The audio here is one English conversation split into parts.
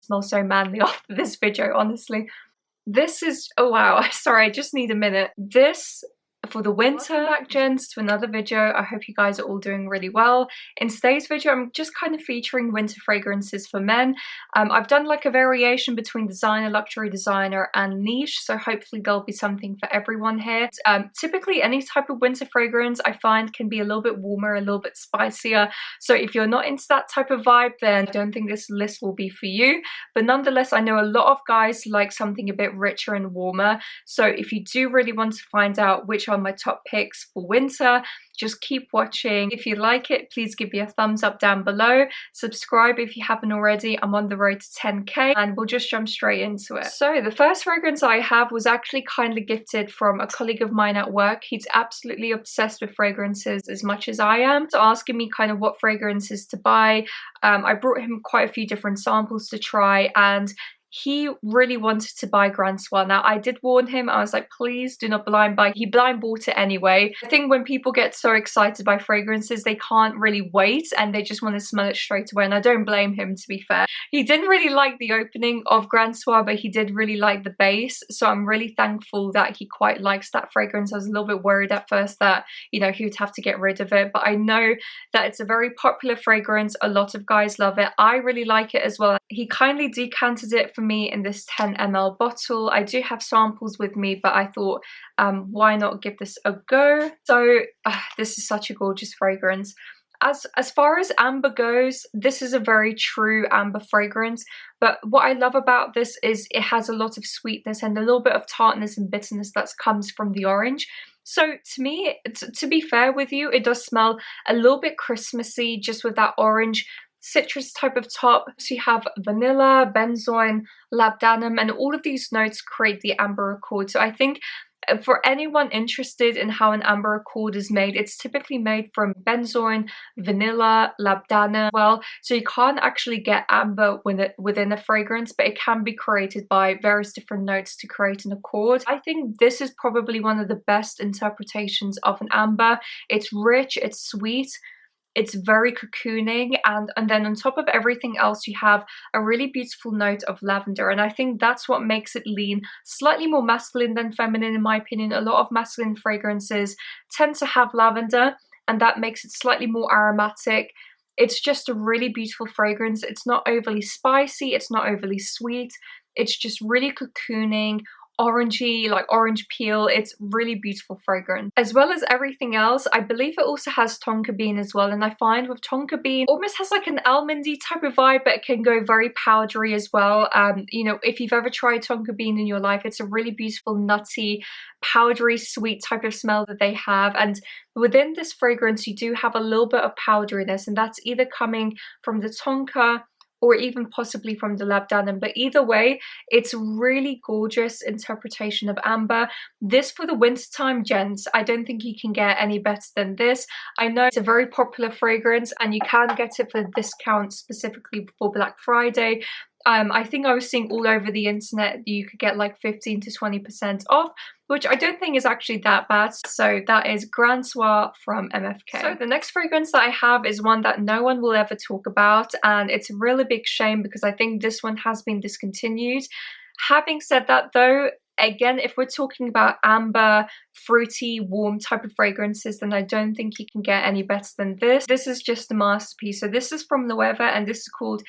smell so manly after this video, honestly. This is, oh wow, sorry, I just need a minute. This for the winter. Welcome back, gents, to another video. I hope you guys are all doing really well. In today's video, I'm just kind of featuring winter fragrances for men. I've done like a variation between designer, luxury designer, and niche, so hopefully there'll be something for everyone here. Typically, any type of winter fragrance I find can be a little bit warmer, a little bit spicier. So if you're not into that type of vibe, then I don't think this list will be for you. But nonetheless, I know a lot of guys like something a bit richer and warmer. So if you do really want to find out which are my top picks for winter, just keep watching. If you like it, please give me a thumbs up down below. Subscribe if you haven't already. I'm on the road to 10k, and we'll just jump straight into it. So the first fragrance I have was actually kindly gifted from a colleague of mine at work. He's absolutely obsessed with fragrances as much as I am, so asking me kind of what fragrances to buy. I brought him quite a few different samples to try, and he really wanted to buy Grand Soir. Now, I did warn him. I was like, please do not blind buy. He blind bought it anyway. I think when people get so excited by fragrances, they can't really wait and they just want to smell it straight away. And I don't blame him, to be fair. He didn't really like the opening of Grand Soir, but he did really like the base. So I'm really thankful that he quite likes that fragrance. I was a little bit worried at first that, you know, he would have to get rid of it. But I know that it's a very popular fragrance. A lot of guys love it. I really like it as well. He kindly decanted it for me in this 10 ml bottle. I do have samples with me, but I thought why not give this a go. So this is such a gorgeous fragrance. As far as amber goes, this is a very true amber fragrance, but what I love about this is it has a lot of sweetness and a little bit of tartness and bitterness that comes from the orange. So to me, to be fair with you, it does smell a little bit Christmassy, just with that orange citrus type of top. So you have vanilla, benzoin, labdanum, and all of these notes create the amber accord. So I think for anyone interested in how an amber accord is made, it's typically made from benzoin, vanilla, labdanum. Well, so you can't actually get amber within a fragrance, but it can be created by various different notes to create an accord. I think this is probably one of the best interpretations of an amber. It's rich, it's sweet, it's very cocooning, and then on top of everything else, you have a really beautiful note of lavender, and I think that's what makes it lean slightly more masculine than feminine, in my opinion. A lot of masculine fragrances tend to have lavender, and that makes it slightly more aromatic. It's just a really beautiful fragrance. It's not overly spicy, it's not overly sweet, it's just really cocooning, orangey, like orange peel. It's really beautiful fragrance. As well as everything else, I believe it also has tonka bean as well, and I find with tonka bean almost has like an almondy type of vibe, but it can go very powdery as well. You know, if you've ever tried tonka bean in your life, it's a really beautiful nutty, powdery, sweet type of smell that they have. And within this fragrance, you do have a little bit of powderiness, and that's either coming from the tonka or even possibly from the labdanum, but either way, it's really gorgeous interpretation of amber. This for the wintertime, gents, I don't think you can get any better than this. I know it's a very popular fragrance and you can get it for a discount specifically before Black Friday. I think I was seeing all over the internet you could get like 15 to 20% off, which I don't think is actually that bad. So that is Grand Soir from MFK. So the next fragrance that I have is one that no one will ever talk about, and it's a really big shame because I think this one has been discontinued. Having said that though, again, if we're talking about amber, fruity, warm type of fragrances, then I don't think you can get any better than this. This is just a masterpiece. So this is from Loewe, and this is called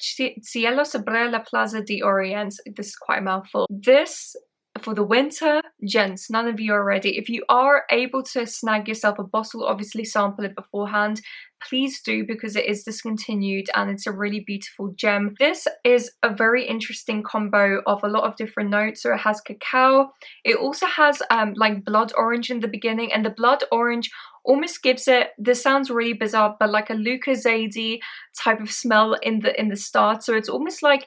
Cielo, Sobre, Plaza Dior. This is quite a mouthful. This for the winter, gents, none of you are ready. If you are able to snag yourself a bottle, obviously sample it beforehand. Please do, because it is discontinued and it's a really beautiful gem. This is a very interesting combo of a lot of different notes. So it has cacao. It also has like blood orange in the beginning, and the blood orange almost gives it, this sounds really bizarre, but like a Lucozade type of smell in the start. So it's almost like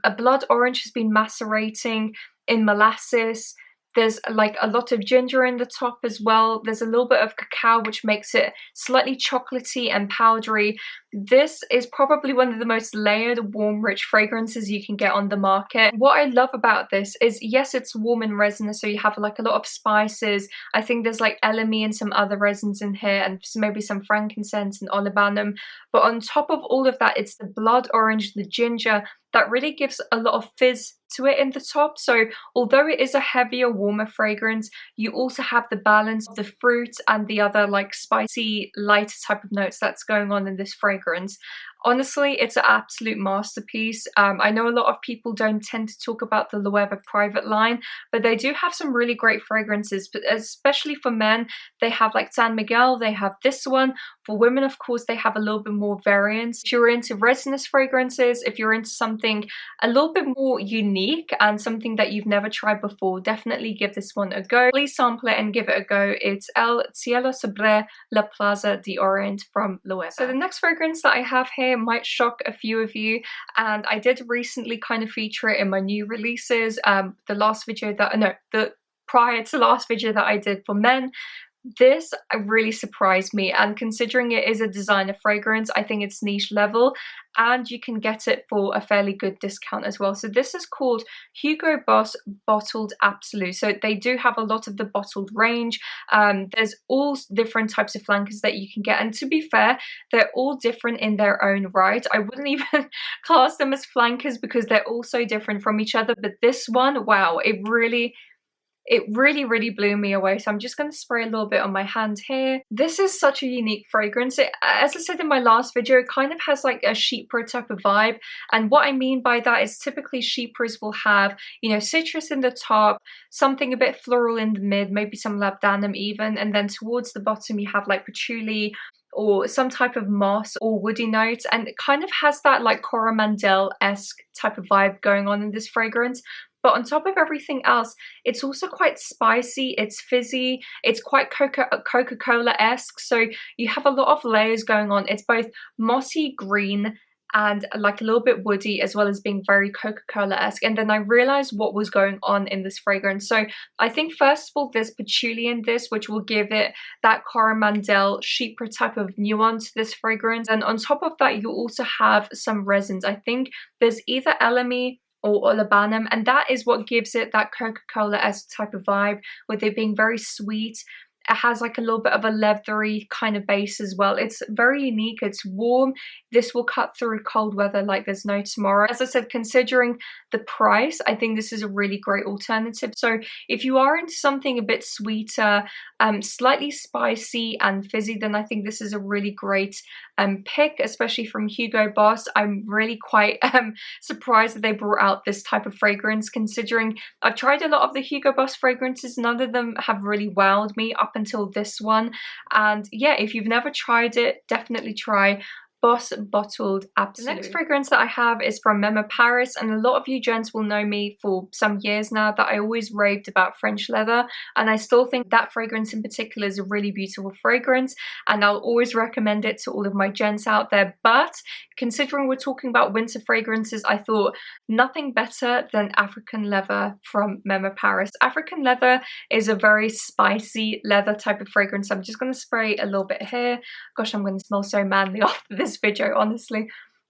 a blood orange has been macerating in molasses, There's like a lot of ginger in the top as well. There's a little bit of cacao, which makes it slightly chocolatey and powdery. This is probably one of the most layered, warm, rich fragrances you can get on the market. What I love about this is, yes, it's warm and resinous, so you have like a lot of spices. I think there's like elemi and some other resins in here, and maybe some frankincense and olibanum. But on top of all of that, it's the blood orange, the ginger, that really gives a lot of fizz to it in the top. So although it is a heavier, warmer fragrance, you also have the balance of the fruit and the other like spicy, lighter type of notes that's going on in this fragrance. Honestly, it's an absolute masterpiece. I know a lot of people don't tend to talk about the Loewe private line, but they do have some really great fragrances, but especially for men, they have like San Miguel, they have this one. For women, of course, they have a little bit more variance. If you're into resinous fragrances, if you're into something a little bit more unique and something that you've never tried before, definitely give this one a go. Please sample it and give it a go. It's El Cielo Sobre La Plaza de Ormonde from Loewe. So the next fragrance that I have here might shock a few of you, and I did recently kind of feature it in my new releases. The prior to last video that I did for men. This really surprised me, and considering it is a designer fragrance, I think it's niche level, and you can get it for a fairly good discount as well. So this is called Hugo Boss Bottled Absolu. So they do have a lot of the bottled range. There's all different types of flankers that you can get, and to be fair, they're all different in their own right. I wouldn't even class them as flankers because they're all so different from each other, but this one, wow, it really blew me away. So I'm just going to spray a little bit on my hand here. This is such a unique fragrance. As I said in my last video, it kind of has like a chypre type of vibe. And what I mean by that is typically chypres will have, you know, citrus in the top, something a bit floral in the mid, maybe some labdanum even. And then towards the bottom, you have like patchouli or some type of moss or woody notes, and it kind of has that like Coromandel-esque type of vibe going on in this fragrance. But on top of everything else, it's also quite spicy, it's fizzy, it's quite Coca-Cola-esque, so you have a lot of layers going on. It's both mossy green and like a little bit woody, as well as being very Coca-Cola-esque. And then I realized what was going on in this fragrance. So I think first of all, there's patchouli in this, which will give it that Coromandel chypre type of nuance to this fragrance. And on top of that, you also have some resins. I think there's either elemi or olibanum, and that is what gives it that Coca-Cola-esque type of vibe, with it being very sweet. It has like a little bit of a leathery kind of base as well. It's very unique, it's warm. This will cut through cold weather like there's no tomorrow. As I said, considering the price, I think this is a really great alternative. So if you are into something a bit sweeter, slightly spicy and fizzy, then I think this is a really great pick, especially from Hugo Boss. I'm really quite surprised that they brought out this type of fragrance, considering I've tried a lot of the Hugo Boss fragrances. None of them have really wowed me up until this one. And yeah, if you've never tried it, definitely try Boss Bottled Absolu. The next fragrance that I have is from Memo Paris, and a lot of you gents will know me for some years now that I always raved about French leather, and I still think that fragrance in particular is a really beautiful fragrance, and I'll always recommend it to all of my gents out there. But considering we're talking about winter fragrances, I thought nothing better than African Leather from Memo Paris. African Leather is a very spicy leather type of fragrance. I'm just going to spray a little bit here. Gosh, I'm going to smell so manly after this video, honestly.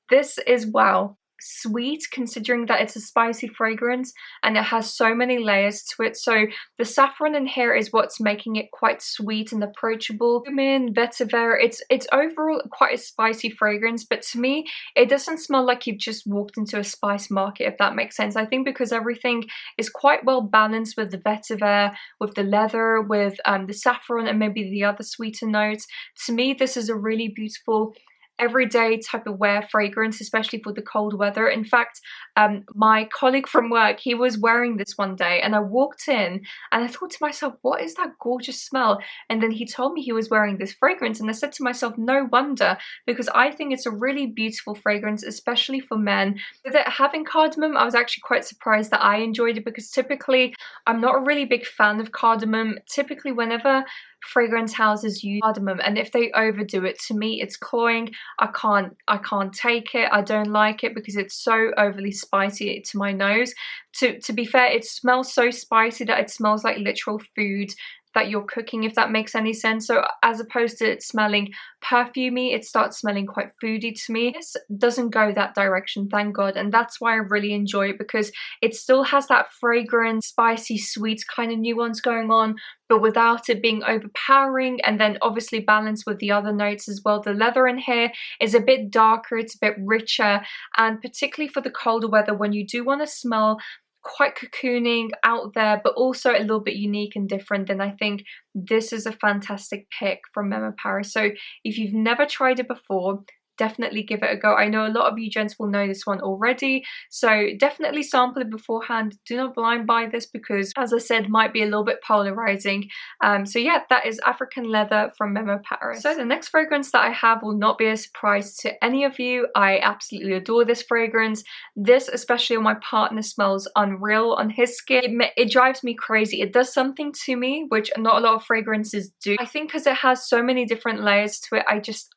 This is, wow, sweet, considering that it's a spicy fragrance and it has so many layers to it. So the saffron in here is what's making it quite sweet and approachable. Cumin, vetiver, it's overall quite a spicy fragrance, but to me it doesn't smell like you've just walked into a spice market, if that makes sense. I think because everything is quite well balanced with the vetiver, with the leather, with the saffron and maybe the other sweeter notes. To me, this is a really beautiful everyday type of wear fragrance, especially for the cold weather. In fact, my colleague from work, he was wearing this one day, and I walked in and I thought to myself, what is that gorgeous smell? And then he told me he was wearing this fragrance, and I said to myself, no wonder, because I think it's a really beautiful fragrance, especially for men. With it having cardamom, I was actually quite surprised that I enjoyed it, because typically I'm not a really big fan of cardamom. Typically whenever fragrance houses use cardamom, and if they overdo it, to me it's cloying. I can't take it. I don't like it because it's so overly spicy to my nose. To be fair, it smells so spicy that it smells like literal food that you're cooking, if that makes any sense. So as opposed to it smelling perfumey, it starts smelling quite foody to me. This doesn't go that direction, thank God, and that's why I really enjoy it, because it still has that fragrant, spicy, sweet kind of nuance going on, but without it being overpowering, and then obviously balanced with the other notes as well. The leather in here is a bit darker, it's a bit richer, and particularly for the colder weather, when you do want to smell quite cocooning out there, but also a little bit unique and different, then I think this is a fantastic pick from Memo Paris. So if you've never tried it before, definitely give it a go. I know a lot of you gents will know this one already, so definitely sample it beforehand. Do not blind buy this because, as I said, might be a little bit polarizing. So yeah, that is African Leather from Memo Paris. So the next fragrance that I have will not be a surprise to any of you. I absolutely adore this fragrance. This, especially on my partner, smells unreal on his skin. It drives me crazy. It does something to me which not a lot of fragrances do. I think because it has so many different layers to it,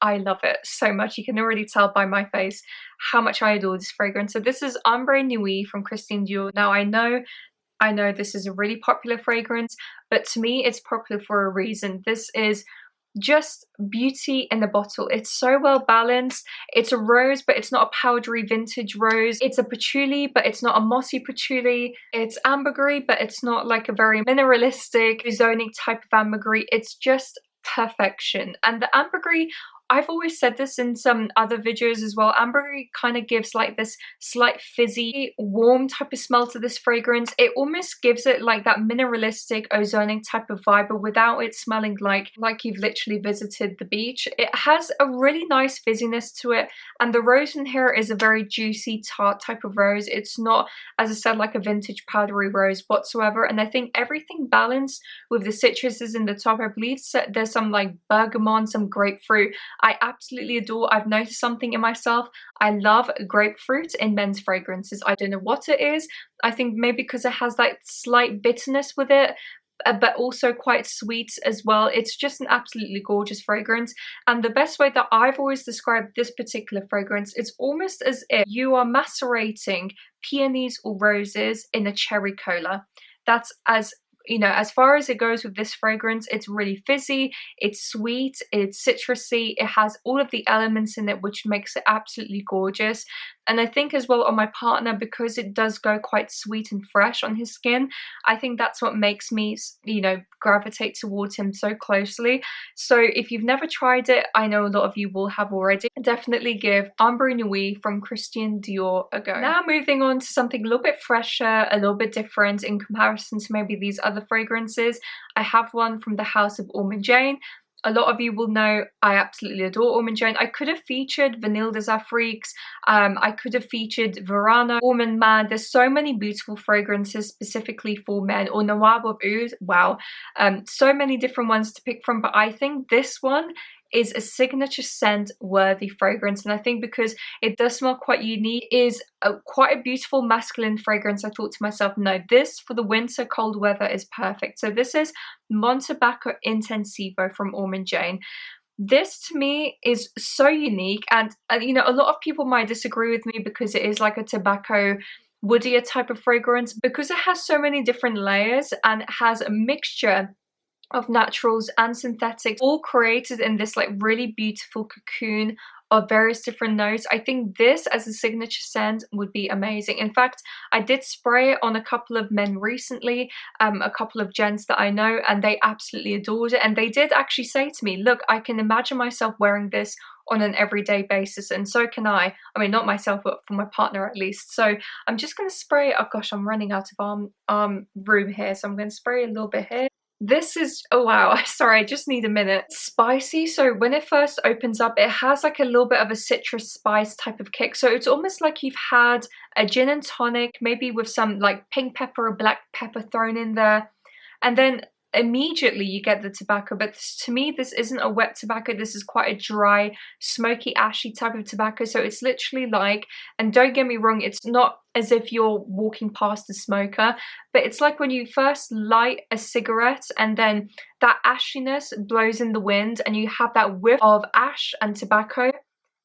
I love it so much. You can already tell by my face how much I adore this fragrance. So this is Ambre Nuit from Christian Dior. Now I know this is a really popular fragrance, but to me it's popular for a reason. This is just beauty in the bottle. It's so well balanced. It's a rose, but it's not a powdery vintage rose. It's a patchouli, but it's not a mossy patchouli. It's ambergris, but it's not like a very mineralistic, ozonic type of ambergris. It's just perfection. And the ambergris, I've always said this in some other videos as well, ambergris kind of gives like this slight fizzy, warm type of smell to this fragrance. It almost gives it like that mineralistic, ozonic type of vibe, but without it smelling like you've literally visited the beach. It has a really nice fizziness to it, and the rose in here is a very juicy, tart type of rose. It's not, as I said, like a vintage powdery rose whatsoever, and I think everything balanced with the citruses in the top. I believe there's some like bergamot, some grapefruit. I absolutely adore. I've noticed something in myself. I love grapefruit in men's fragrances. I don't know what it is. I think maybe because it has that slight bitterness with it, but also quite sweet as well. It's just an absolutely gorgeous fragrance. And the best way that I've always described this particular fragrance, it's almost as if you are macerating peonies or roses in a cherry cola. That's as far as it goes with this fragrance. It's really fizzy, it's sweet, it's citrusy, it has all of the elements in it which makes it absolutely gorgeous. And I think as well on my partner, because it does go quite sweet and fresh on his skin, I think that's what makes me, gravitate towards him so closely. So if you've never tried it, I know a lot of you will have already, definitely give Ambre Nuit from Christian Dior a go. Now moving on to something a little bit fresher, a little bit different in comparison to maybe these other fragrances. I have one from the house of Ormonde. A lot of you will know I absolutely adore Ormonde. I could have featured Vanille des Afriques, I could have featured Verano, Ormonde Man. There's so many beautiful fragrances specifically for men, or Noir of Oud. Wow, so many different ones to pick from, but I think this one is a signature scent worthy fragrance, and I think because it does smell quite unique, is quite a beautiful masculine fragrance. I thought to myself, no, this for the winter cold weather is perfect. So this is Montabaco Intensivo from Ormonde. This to me is so unique, and a lot of people might disagree with me because it is like a tobacco woodier type of fragrance, because it has so many different layers and it has a mixture of naturals and synthetics, all created in this like really beautiful cocoon of various different notes. I think this as a signature scent would be amazing. In fact, I did spray it on a couple of men recently, a couple of gents that I know, and they absolutely adored it. And they did actually say to me, look, I can imagine myself wearing this on an everyday basis, and so can I. I mean, not myself, but for my partner at least. So I'm just going to spray, oh gosh, I'm running out of room here, so I'm going to spray a little bit here. This is, oh wow, sorry, I just need a minute. Spicy, so when it first opens up, it has like a little bit of a citrus spice type of kick. So it's almost like you've had a gin and tonic, maybe with some like pink pepper or black pepper thrown in there. And then immediately you get the tobacco, but to me this isn't a wet tobacco. This is quite a dry, smoky, ashy type of tobacco. So it's literally like, and don't get me wrong, it's not as if you're walking past a smoker, but it's like when you first light a cigarette and then that ashiness blows in the wind and you have that whiff of ash and tobacco.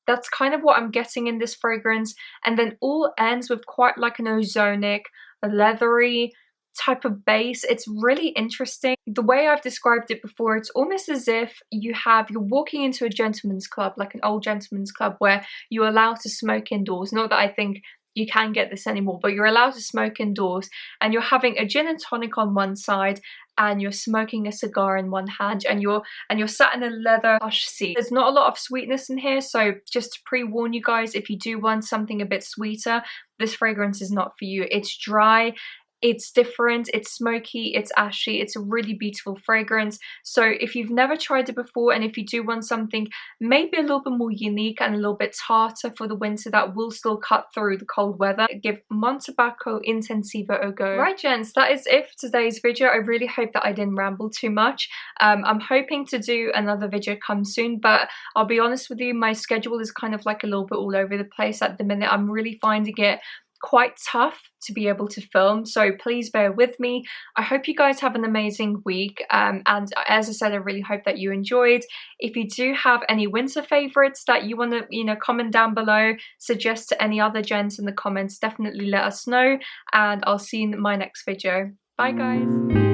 That's kind of what I'm getting in this fragrance, and then all ends with quite like an ozonic, a leathery type of base. It's really interesting. The way I've described it before, it's almost as if you're walking into a gentleman's club, like an old gentleman's club where you're allowed to smoke indoors. Not that I think you can get this anymore, but you're allowed to smoke indoors, and you're having a gin and tonic on one side and you're smoking a cigar in one hand, and you're sat in a leather plush seat. There's not a lot of sweetness in here, so just to pre-warn you guys, if you do want something a bit sweeter, this fragrance is not for you. It's dry, it's different, it's smoky, it's ashy, it's a really beautiful fragrance. So if you've never tried it before, and if you do want something maybe a little bit more unique and a little bit tartar for the winter that will still cut through the cold weather, give Montabaco Intensivo a go. Right gents, that is it for today's video. I really hope that I didn't ramble too much. I'm hoping to do another video come soon, but I'll be honest with you, my schedule is kind of like a little bit all over the place at the minute. I'm really finding it quite tough to be able to film, so please bear with me. I hope you guys have an amazing week, and as I said, I really hope that you enjoyed. If you do have any winter favorites that you want to comment down below, suggest to any other gents in the comments, definitely let us know, and I'll see you in my next video. Bye guys.